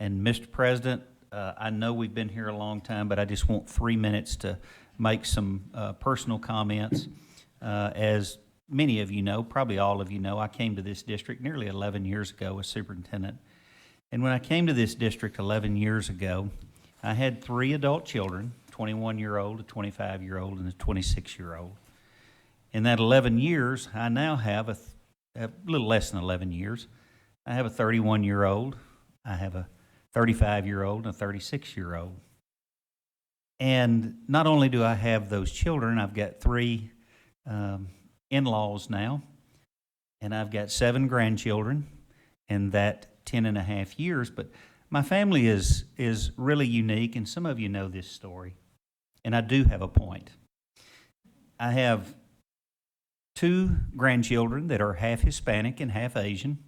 And Mr. President, I know we've been here a long time, but I just want 3 minutes to make some personal comments. As many of you know, probably all of you know, I came to this district nearly 11 years ago as superintendent. And when I came to this district 11 years ago, I had 3 adult children, 21-year-old, a 25-year-old, and a 26-year-old. In that 11 years, I now have a little less than 11 years. I have a 31-year-old, I have a 35-year-old, and a 36-year-old. And not only do I have those children, I've got 3 in-laws now, and I've got 7 grandchildren in that 10 and a half years. But my family is really unique, and some of you know this story. And I do have a point. I have 2 grandchildren that are half Hispanic and half Asian.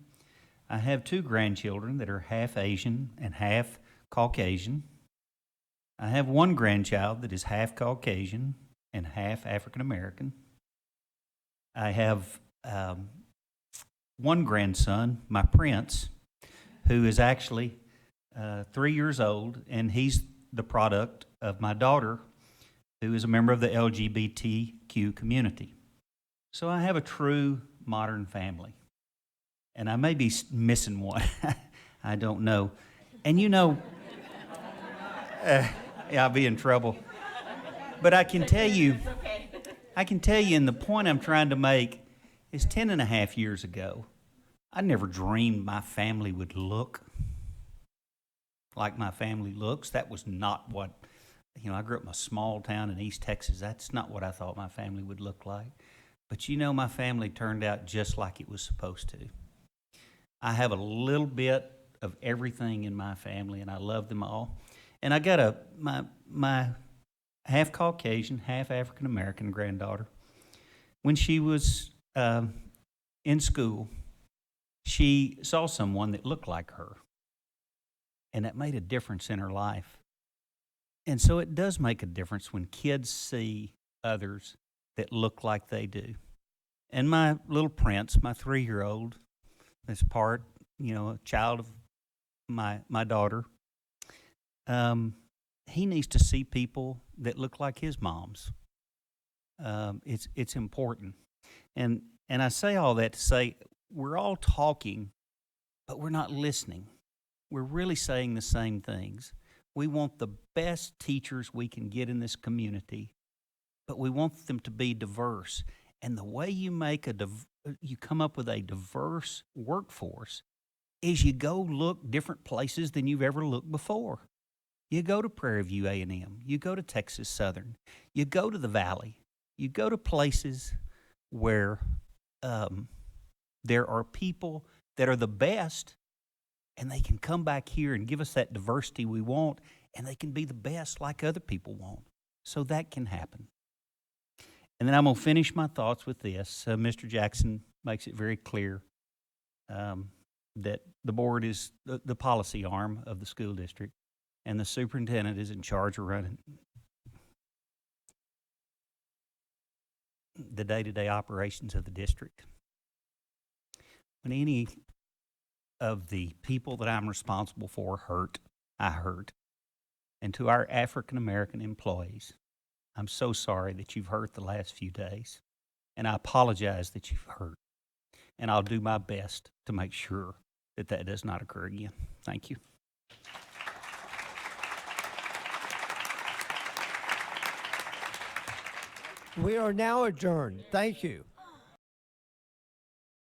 I have 2 grandchildren that are half Asian and half Caucasian. I have 1 grandchild that is half Caucasian and half African American. I have 1 grandson, my prince, who is actually 3 years old, and he's the product of my daughter, who is a member of the LGBTQ community. So I have a true modern family. And I may be missing one. I don't know. And you know, yeah, I'll be in trouble. But I can tell you, and the point I'm trying to make is 10 and a half years ago, I never dreamed my family would look like my family looks. That was not what, I grew up in a small town in East Texas. That's not what I thought my family would look like. But my family turned out just like it was supposed to. I have a little bit of everything in my family, and I love them all. And I got my half Caucasian, half African American granddaughter. When she was in school, she saw someone that looked like her, and that made a difference in her life. And so it does make a difference when kids see others that look like they do. And my little prince, my 3-year-old, is part, a child of my daughter. He needs to see people that look like his moms. It's important. And I say all that to say we're all talking, but we're not listening. We're really saying the same things. We want the best teachers we can get in this community, but we want them to be diverse. And the way you make you come up with a diverse workforce is you go look different places than you've ever looked before. You go to Prairie View A&M, you go to Texas Southern, you go to the Valley, you go to places where there are people that are the best, and they can come back here and give us that diversity we want, and they can be the best like other people want. So that can happen. And then I'm going to finish my thoughts with this. Mr. Jackson makes it very clear that the board is the policy arm of the school district, and the superintendent is in charge of running the day-to-day operations of the district. When any of the people that I'm responsible for hurt, I hurt. And to our African American employees, I'm so sorry that you've hurt the last few days, and I apologize that you've hurt. And I'll do my best to make sure that that does not occur again. Thank you. We are now adjourned. Thank you.